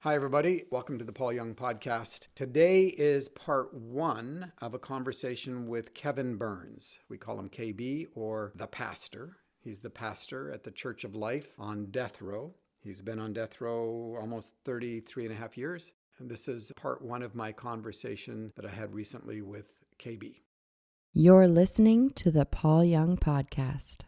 Hi, everybody. Welcome to the Paul Young Podcast. Today is part one of a conversation with Kevin Burns. We call him KB or the pastor. He's the pastor at the Church of Life on death row. He's been on death row almost 33 and a half years. And this is part one of my conversation that I had recently with KB. You're listening to the Paul Young Podcast.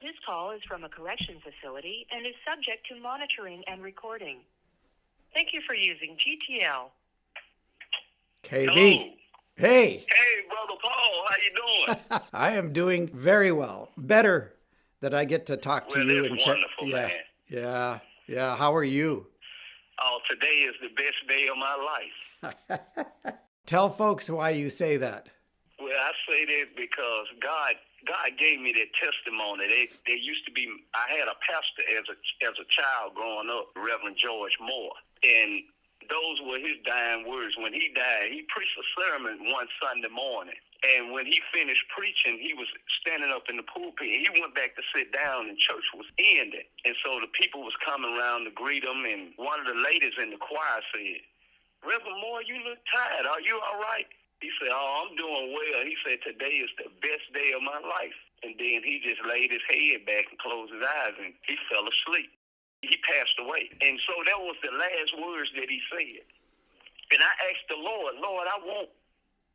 This call is from a correction facility and is subject to monitoring and recording. Thank you for using GTL. KB. Hello. Hey. Hey, Brother Paul, how you doing? I am doing very well. Better that I get to talk to Well, you. that's wonderful, yeah, man. Yeah. How are you? Oh, today is the best day of my life. Tell folks why you say that. Well, I say that because God gave me that testimony. They used to be. I had a pastor as a child growing up, Reverend George Moore, and those were his dying words. When he died, he preached a sermon one Sunday morning. And when he finished preaching, he was standing up in the pulpit. He went back to sit down, and church was ending. And so the people was coming around to greet him, and one of the ladies in the choir said, "Reverend Moore, you look tired. Are you all right?" He said, "Oh, I'm doing well." He said, "Today is the best day of my life." And then he just laid his head back and closed his eyes, and he fell asleep. He passed away. And so that was the last words that he said. And I asked the Lord, I want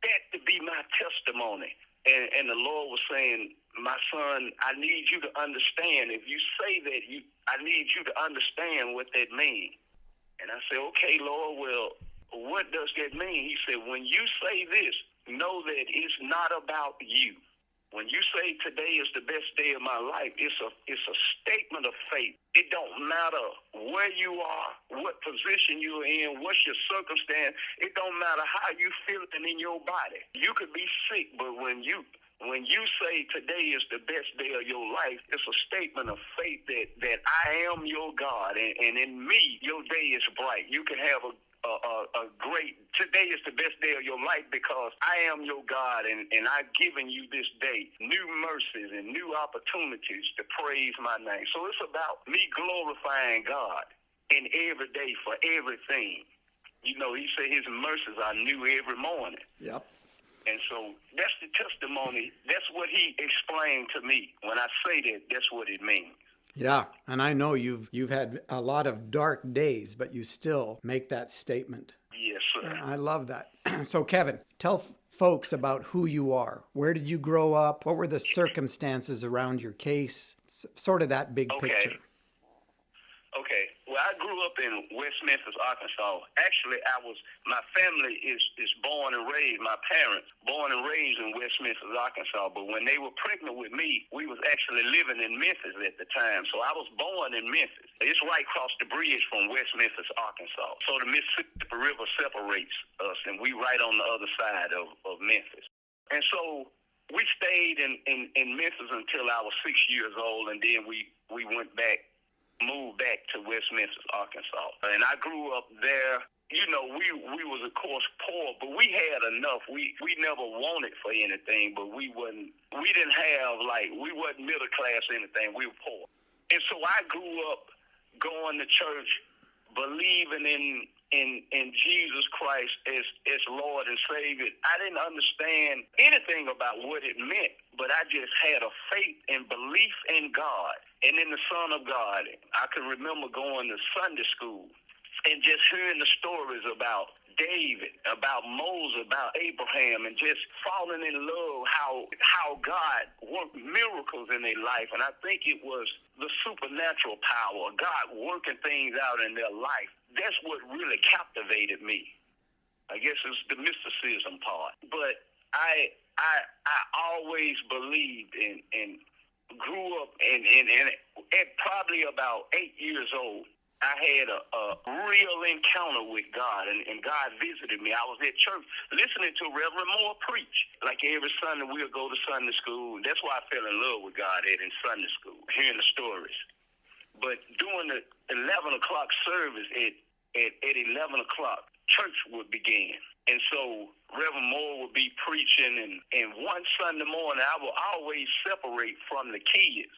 that to be my testimony. And the Lord was saying, "My son, I need you to understand. If you say that, I need you to understand what that means." And I said, "Okay, Lord, well, what does that mean?" He said, "When you say this, know that it's not about you. When you say today is the best day of my life, it's a statement of faith. It don't matter where you are, what position you're in, what's your circumstance. It don't matter how you feeling in your body. You could be sick, but when you say today is the best day of your life, it's a statement of faith that I am your God, and in me, your day is bright. You can have a great, today is the best day of your life because I am your God, and I've given you this day new mercies and new opportunities to praise my name." So it's about me glorifying God in every day for everything. You know, he said his mercies are new every morning. Yep. And so that's the testimony. That's what he explained to me. When I say that, that's what it means. Yeah, and I know you've had a lot of dark days, but you still make that statement. Yes, sir. I love that. So, Kevin, tell folks about who you are. Where did you grow up? What were the circumstances around your case? Sort of that big picture. Okay. Well, I grew up in West Memphis, Arkansas. Actually, my family is born and raised, my parents, born and raised in West Memphis, Arkansas. But when they were pregnant with me, we was actually living in Memphis at the time. So I was born in Memphis. It's right across the bridge from West Memphis, Arkansas. So the Mississippi River separates us, and we right on the other side of Memphis. And so we stayed in Memphis until I was 6 years old, and then we moved back to West Memphis, Arkansas. And I grew up there. You know, we was, of course, poor, but we had enough. We never wanted for anything, but we wasn't middle class or anything. We were poor. And so I grew up going to church, believing in Jesus Christ as Lord and Savior. I didn't understand anything about what it meant, but I just had a faith and belief in God and in the Son of God. I can remember going to Sunday school and just hearing the stories about David, about Moses, about Abraham, and just falling in love how God worked miracles in their life. And I think it was the supernatural power, God working things out in their life. That's what really captivated me. I guess it's the mysticism part. But I always believed and grew up and at probably about 8 years old, I had a real encounter with God, and God visited me. I was at church listening to Reverend Moore preach. Like every Sunday, we'll go to Sunday school. That's why I fell in love with God in Sunday school, hearing the stories. But during the 11 o'clock service at 11 o'clock, church would begin. And so Reverend Moore would be preaching, and one Sunday morning, I would always separate from the kids.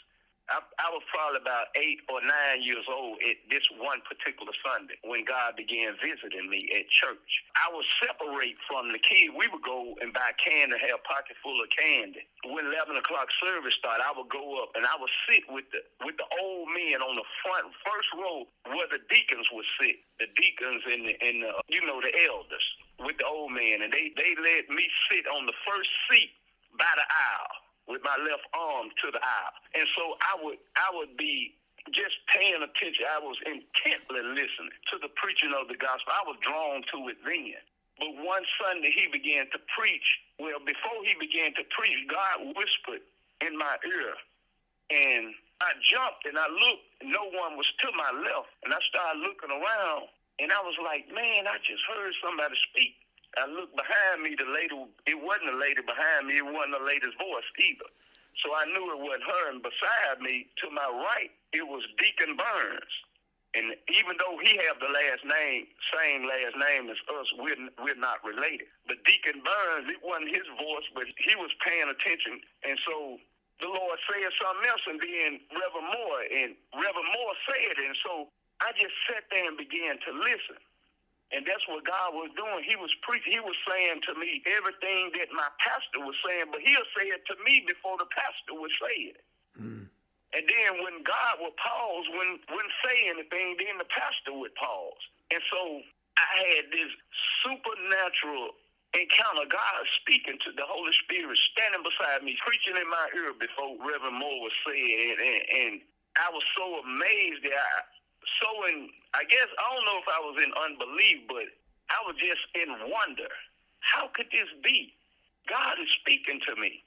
I was probably about 8 or 9 years old at this one particular Sunday when God began visiting me at church. I would separate from the kids. We would go and buy candy, have a pocket full of candy. When 11 o'clock service started, I would go up and I would sit with the old men on the first row where the deacons would sit. The deacons and the elders with the old men, and they let me sit on the first seat by the aisle, with my left arm to the aisle. And so I would be just paying attention. I was intently listening to the preaching of the gospel. I was drawn to it then. But one Sunday he began to preach. Well, before he began to preach, God whispered in my ear. And I jumped and I looked, and no one was to my left. And I started looking around, and I was like, man, I just heard somebody speak. I looked behind me, the lady, it wasn't a lady behind me, it wasn't a lady's voice either. So I knew it wasn't her, and beside me, to my right, it was Deacon Burns. And even though he have the same last name as us, we're not related. But Deacon Burns, it wasn't his voice, but he was paying attention. And so the Lord said something else, and then Reverend Moore said it. And so I just sat there and began to listen. And that's what God was doing. He was preaching. He was saying to me everything that my pastor was saying, but he'll say it to me before the pastor would say it. Mm. And then when God would pause, wouldn't say anything, then the pastor would pause. And so I had this supernatural encounter, God speaking to the Holy Spirit, standing beside me, preaching in my ear before Reverend Moore was said. And I was so amazed that I guess, I don't know if I was in unbelief, but I was just in wonder. How could this be? God is speaking to me.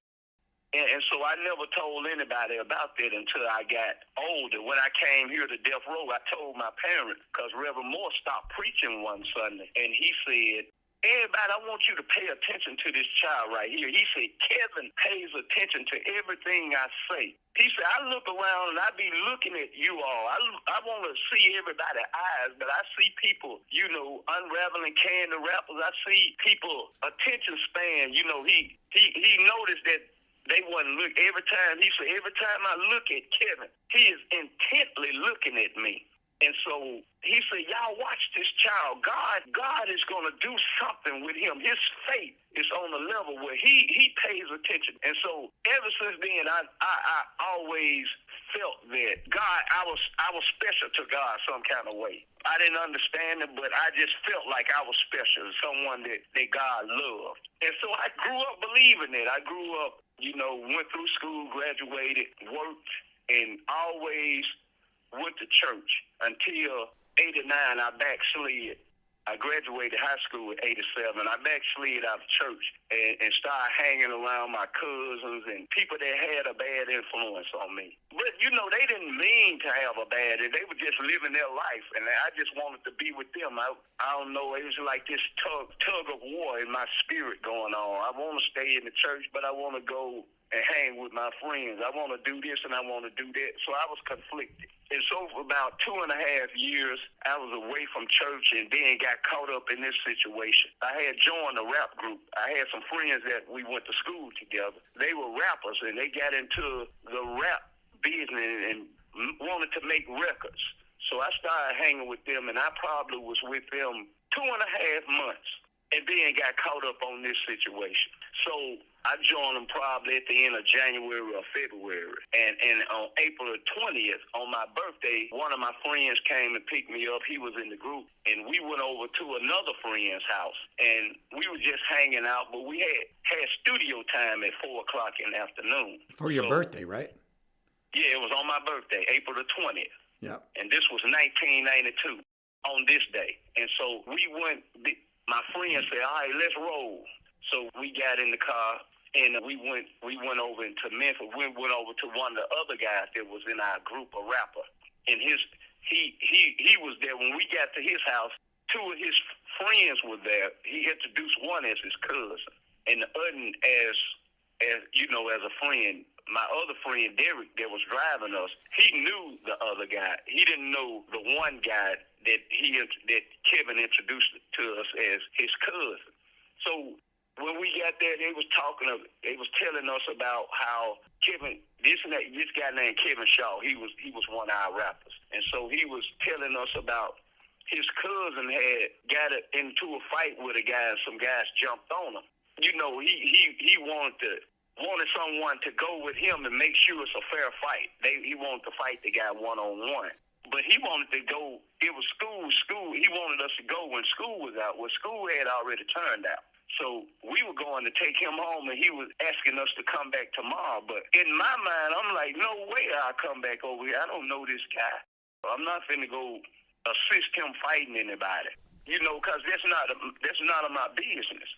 And so I never told anybody about that until I got older. When I came here to Death Row, I told my parents, because Reverend Moore stopped preaching one Sunday, and he said, everybody, I want you to pay attention to this child right here. He said, Kevin pays attention to everything I say. He said, I look around and I be looking at you all. I want to see everybody's eyes, but I see people, unraveling candy wrappers. I see people attention span. He noticed that they wasn't look every time. He said, every time I look at Kevin, he is intently looking at me. And so he said, y'all watch this child. God is going to do something with him. His faith is on a level where he pays attention. And so ever since then, I always felt that God, I was special to God some kind of way. I didn't understand it, but I just felt like I was special, someone that God loved. And so I grew up believing it. I grew up, went through school, graduated, worked, and always went to church until 89. I backslid. I graduated high school in 87. I backslid out of church and started hanging around my cousins and people that had a bad influence on me. But, they didn't mean to have a bad, they were just living their life, and I just wanted to be with them. I don't know, it was like this tug of war in my spirit going on. I want to stay in the church, but I want to go and hang with my friends. I want to do this and I want to do that. So I was conflicted. And so for about 2.5 years, I was away from church and then got caught up in this situation. I had joined a rap group. I had some friends that we went to school together. They were rappers and they got into the rap business and wanted to make records. So I started hanging with them, and I probably was with them 2.5 months and then got caught up on this situation. So I joined them probably at the end of January or February. And on April the 20th, on my birthday, one of my friends came and picked me up. He was in the group. And we went over to another friend's house. And we were just hanging out, but we had studio time at 4 o'clock in the afternoon. For your birthday, right? Yeah, it was on my birthday, April the 20th. Yeah. And this was 1992 on this day. And so my friend said, all right, let's roll. So we got in the car and we went over into Memphis. We went over to one of the other guys that was in our group, a rapper. And he was there. When we got to his house, 2 of his friends were there. He introduced one as his cousin and the other as a friend. My other friend, Derek, that was driving us, he knew the other guy. He didn't know the one guy that Kevin introduced to us as his cousin. So when we got there, they was telling us about how Kevin, this guy named Kevin Shaw, he was one of our rappers, and so he was telling us about his cousin had got into a fight with a guy, and some guys jumped on him. You know, he wanted someone to go with him and make sure it's a fair fight. He wanted to fight the guy one-on-one. But he wanted to go, it was school. He wanted us to go when school was out. Well, school had already turned out. So we were going to take him home, and he was asking us to come back tomorrow. But in my mind, I'm like, no way I'll come back over here. I don't know this guy. I'm not finna go assist him fighting anybody, you know, because that's none of my business.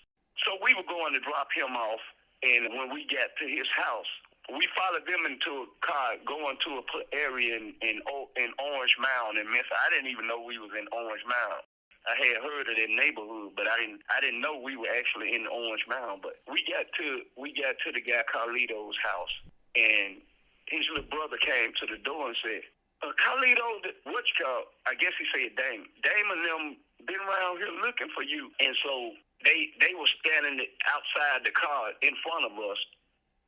So we were going to drop him off, and when we got to his house, we followed them into a car going to an area in Orange Mound in Memphis. I didn't even know we was in Orange Mound. I had heard of that neighborhood, but I didn't know we were actually in Orange Mound. But we got to the guy Carlito's house, and his little brother came to the door and said, Carlito, what you call? I guess he said Dame. Dame and them been around here looking for you. And so they were standing outside the car in front of us,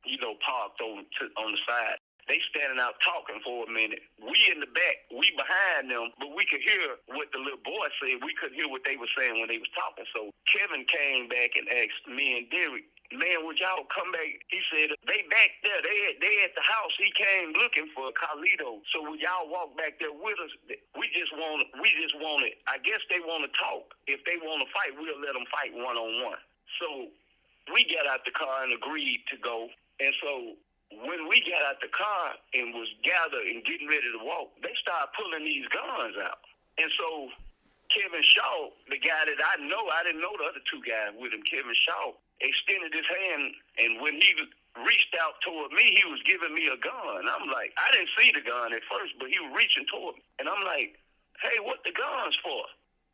you know, parked on the side. They standing out talking for a minute. We in the back, we behind them, but we could hear what the little boy said. We couldn't hear what they were saying when they was talking. So Kevin came back and asked me and Derek, man, would y'all come back? He said, they back there. They at the house. He came looking for Carlito. So would y'all walk back there with us? We just want it. I guess they want to talk. If they want to fight, we'll let them fight one-on-one. So we got out the car and agreed to go. And so when we got out the car and was gathered and getting ready to walk, they started pulling these guns out. And so Kevin Shaw, the guy that I didn't know the other two guys with him, Kevin Shaw, extended his hand, and when he reached out toward me, he was giving me a gun. I'm like, I didn't see the gun at first, but he was reaching toward me. And I'm like, hey, what the gun's for?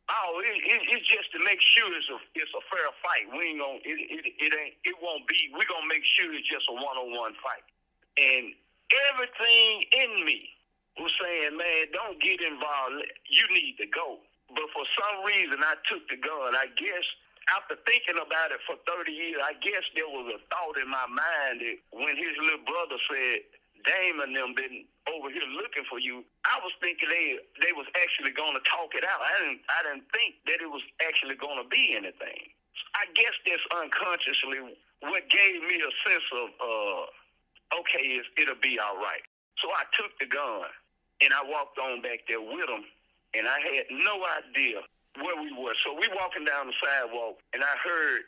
Oh, it's just to make sure it's a fair fight. We ain't gonna it won't be. We're gonna make sure it's just a one-on-one fight. And everything in me was saying, man, don't get involved. You need to go. But for some reason, I took the gun. I guess after thinking about it for 30 years, I guess there was a thought in my mind that when his little brother said, Dame and them been over here looking for you, I was thinking they was actually going to talk it out. I didn't think that it was actually going to be anything. I guess that's unconsciously what gave me a sense of, okay, it'll be all right. So I took the gun, and I walked on back there with him, and I had no idea where we were. So we walking down the sidewalk, and I heard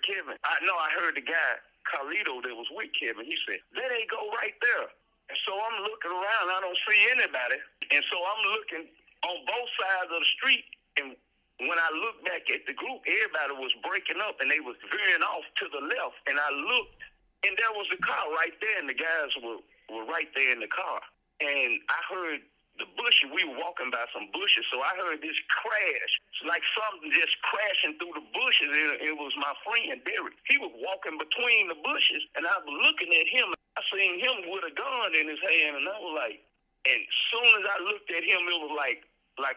Kevin. I heard the guy, Carlito, that was with Kevin. He said, there they go right there. And so I'm looking around. I don't see anybody. And so I'm looking on both sides of the street. And when I looked back at the group, everybody was breaking up, and they was veering off to the left. And I looked, and there was a car right there, and the guys were right there in the car. And I heard the bushes. We were walking by some bushes, so I heard this crash. It's like something just crashing through the bushes. It was my friend, Derek. He was walking between the bushes, and I was looking at him. I seen him with a gun in his hand, and I was like, and as soon as I looked at him, it was like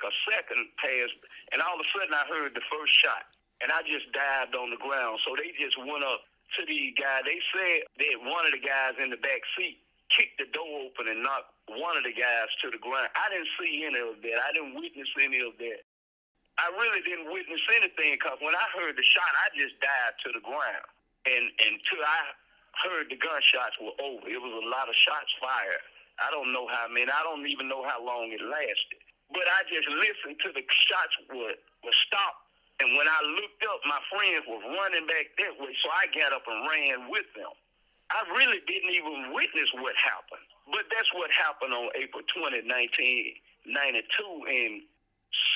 a second passed, and all of a sudden I heard the first shot, and I just dived on the ground. So they just went up to the guy. They said that one of the guys in the back seat kicked the door open and knocked one of the guys to the ground. I didn't see any of that. I didn't witness any of that. I really didn't witness anything, because when I heard the shot, I just dived to the ground. And until I heard the gunshots were over, it was a lot of shots fired. I don't know how many. I don't even know how long it lasted. But I just listened to the shots were stopped. And when I looked up, my friends were running back that way, so I got up and ran with them. I really didn't even witness what happened. But that's what happened on April 20, 1992, and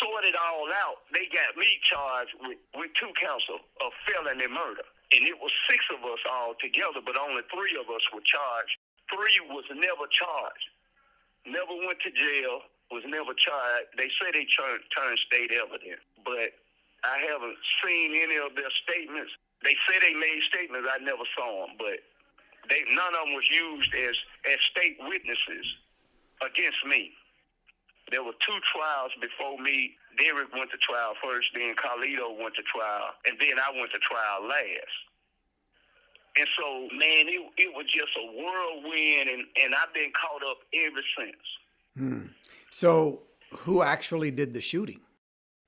sort it all out. They got me charged with 2 counts of felony murder. And it was 6 of us all together, but only 3 of us were charged. 3 was never charged. Never went to jail, was never charged. They say they turned state evidence, but I haven't seen any of their statements. They say they made statements. I never saw them, but none of them was used as state witnesses against me. There were 2 trials before me. Derek went to trial first, then Carlito went to trial, and then I went to trial last. And so, man, it was just a whirlwind, and I've been caught up ever since. So who actually did the shooting?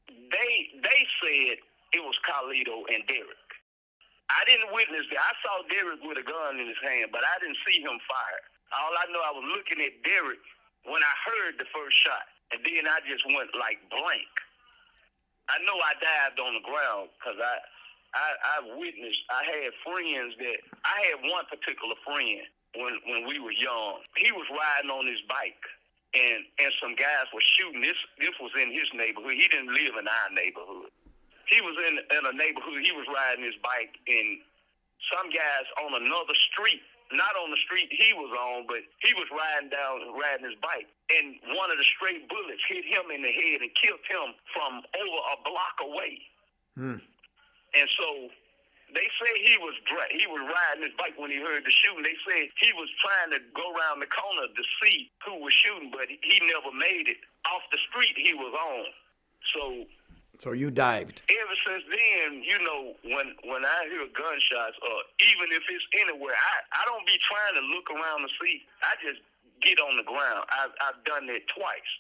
They said it was Carlito and Derek. I didn't witness that. I saw Derek with a gun in his hand, but I didn't see him fire. All I know, I was looking at Derek when I heard the first shot, and then I just went like blank. I know I dived on the ground because I witnessed. I had friends that I had one particular friend when we were young. He was riding on his bike, and some guys were shooting. This was in his neighborhood. He didn't live in our neighborhood. He was in a neighborhood. He was riding his bike, and some guys on another street, not on the street he was on, but he was riding his bike, and one of the stray bullets hit him in the head and killed him from over a block away. And so they say he was riding his bike when he heard the shooting. They say he was trying to go around the corner to see who was shooting, but he never made it off the street he was on. So you dived. Ever since then, you know, when I hear gunshots, or even if it's anywhere, I don't be trying to look around to see. I just get on the ground. I've done that twice.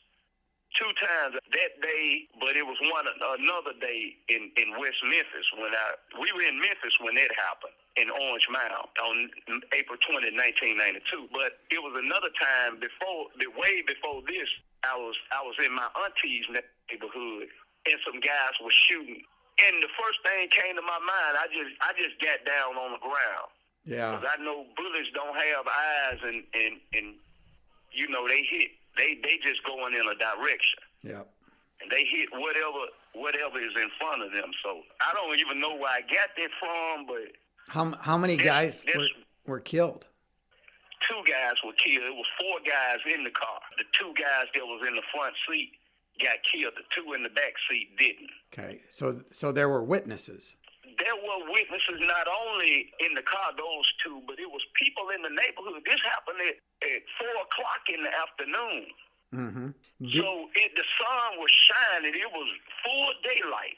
2 times that day, but it was another day in West Memphis when we were in Memphis when that happened in Orange Mound on April 20, 1992. But it was another time way before this. I was in my auntie's neighborhood, and some guys were shooting. And the first thing came to my mind, I just got down on the ground. Yeah. Because I know bullets don't have eyes, and you know they hit. They just going in a direction. Yeah. And they hit whatever is in front of them. So I don't even know where I got that from, but How many guys were killed? 2 guys were killed. It was 4 guys in the car. The 2 guys that was in the front seat got killed. The 2 in the back seat didn't. Okay. So there were witnesses. There were witnesses not only in the car, those 2, but it was people in the neighborhood. This happened at 4 o'clock in the afternoon. Mm-hmm. So the sun was shining. It was full daylight.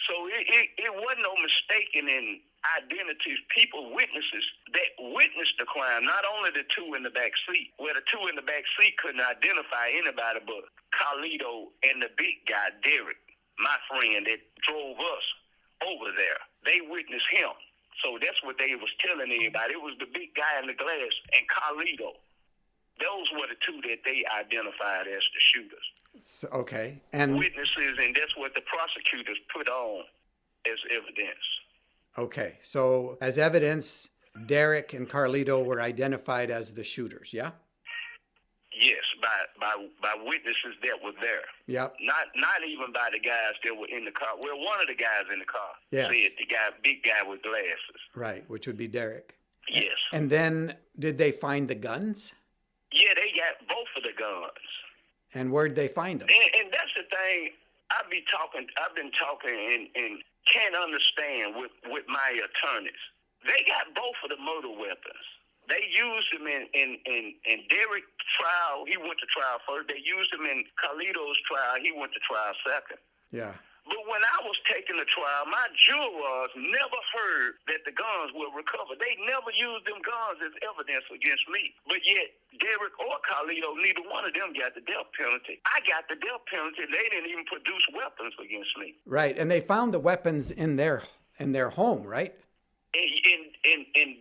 So it wasn't no mistaking in identities. People, witnesses that witnessed the crime, not only the 2 in the back seat, where the 2 in the back seat couldn't identify anybody but Carlito and the big guy, Derek, my friend that drove us over there. They witnessed him. So that's what they was telling everybody. It was the big guy in the glass and Carlito. Those were the 2 that they identified as the shooters. So, okay. And witnesses, and that's what the prosecutors put on as evidence. Okay. So as evidence, Derek and Carlito were identified as the shooters, yeah? Yes, by witnesses that were there. Yep. Not even by the guys that were in the car. Well, one of the guys in the car Yes. said the big guy with glasses. Right, which would be Derek. Yes. And then did they find the guns? Yeah, they got both of the guns. And where'd they find them? And that's the thing. I've been talking and can't understand with my attorneys. They got both of the murder weapons. They used them in Derek's trial. He went to trial first. They used them in Carlito's trial. He went to trial second. Yeah. But when I was taking the trial, my jurors never heard that the guns were recovered. They never used them guns as evidence against me. But yet, Derek or Carlito, neither one of them got the death penalty. I got the death penalty. They didn't even produce weapons against me. Right, and they found the weapons in their home, right? In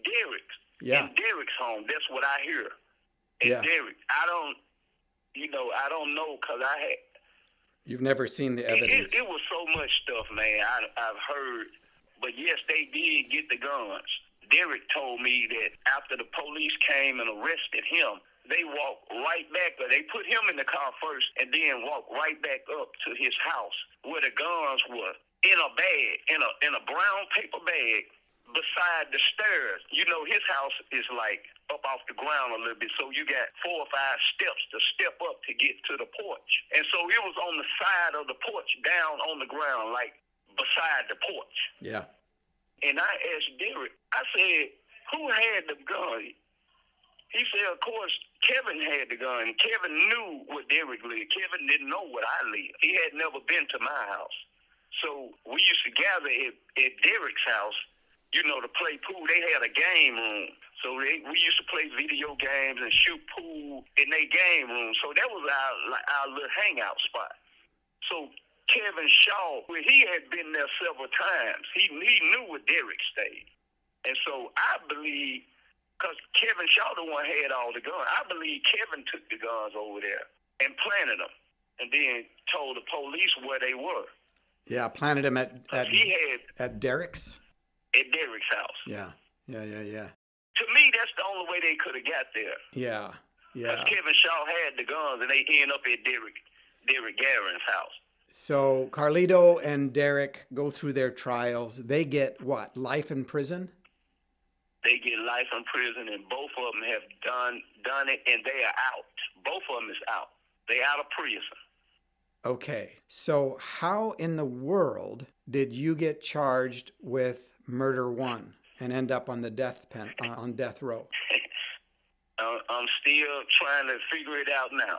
Derek's. Yeah. In Derek's home. That's what I hear. Yeah. Derek, I don't know because I had. You've never seen the evidence. It was so much stuff, man. I've heard, but yes, they did get the guns. Derek told me that after the police came and arrested him, they walked right back, or they put him in the car first, and then walked right back up to his house where the guns were in a bag, in a brown paper bag, beside the stairs. You know, his house is like up off the ground a little bit, so you got 4 or 5 steps to step up to get to the porch. And so it was on the side of the porch, down on the ground, like beside the porch. Yeah. And I asked Derek, I said, who had the gun? He said, of course, Kevin had the gun. Kevin knew what Derek lived. Kevin didn't know what I lived. He had never been to my house. So we used to gather at Derek's house, you know, to play pool. They had a game room. So we used to play video games and shoot pool in their game room. So that was our little hangout spot. So Kevin Shaw, well, he had been there several times. He knew where Derek stayed. And so I believe, because Kevin Shaw the one had all the guns, I believe Kevin took the guns over there and planted them and then told the police where they were. Yeah, planted him at Derek's? At Derek's house. Yeah. To me, that's the only way they could have got there. Yeah. Because Kevin Shaw had the guns, and they ended up at Derek Garen's house. So Carlito and Derek go through their trials. They get what? Life in prison? They get life in prison, and both of them have done it, and they are out. Both of them is out. They out of prison. Okay. So how in the world did you get charged with murder one and end up on the death row? I'm still trying to figure it out now.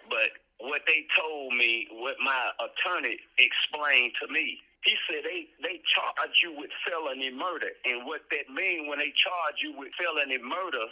But what they told me, what my attorney explained to me, he said they charge you with felony murder. And what that means when they charge you with felony murder,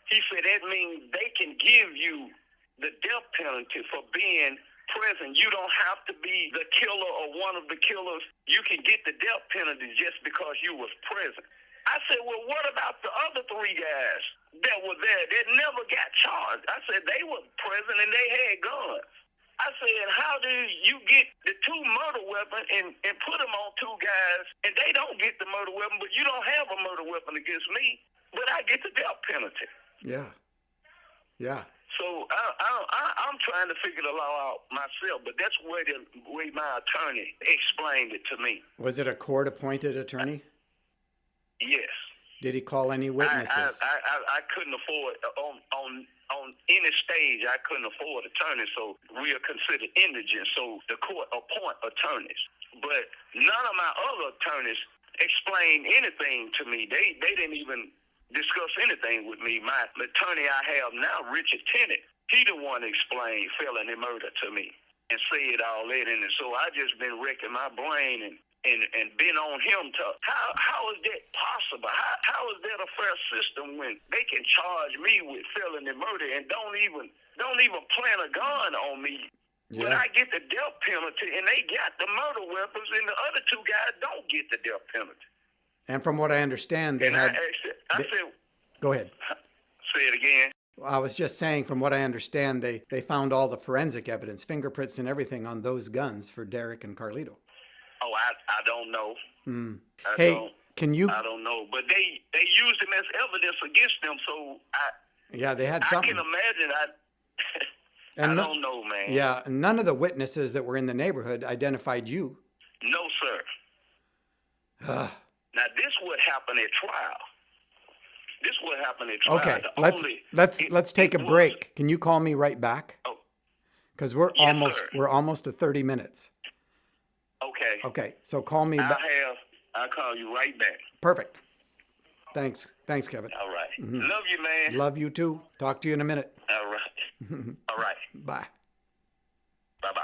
he said that means they can give you the death penalty for being present. You don't have to be the killer or one of the killers. You can get the death penalty just because you was present. I said, well, what about the other three guys that were there that never got charged? I said, they were present and they had guns. I said, how do you get the two murder weapons and put them on two guys and they don't get the murder weapon, but you don't have a murder weapon against me, but I get the death penalty? Yeah. So I'm trying to figure the law out myself, but that's the way my attorney explained it to me. Was it a court-appointed attorney? Yes. Did he call any witnesses? I couldn't afford on any stage. I couldn't afford attorneys, so we are considered indigent. So the court appoint attorneys, but none of my other attorneys explained anything to me. They didn't even discuss anything with me. My attorney I have now, Richard Tennant, he the one explained felony murder to me and said all that in it. So I just been wrecking my brain and been on him to how is that possible? How is that a fair system when they can charge me with felony murder and don't even plant a gun on me? Yeah. When I get the death penalty and they got the murder weapons and the other two guys don't get the death penalty. And from what I understand, I said, go ahead. Say it again. I was just saying, from what I understand, they found all the forensic evidence, fingerprints and everything on those guns for Derek and Carlito. Oh, I don't know. I don't know. But they used them as evidence against them, so they had something. I can imagine. I don't know, man. Yeah, none of the witnesses that were in the neighborhood identified you. No, sir. Now, this would happen at trial. Okay, let's take a break. Can you call me right back? Oh, because we're almost to 30 minutes. Okay. So call me back. I'll call you right back. Perfect. Thanks, Kevin. All right. Love you, man. Love you too. Talk to you in a minute. All right. All right. Bye. Bye-bye.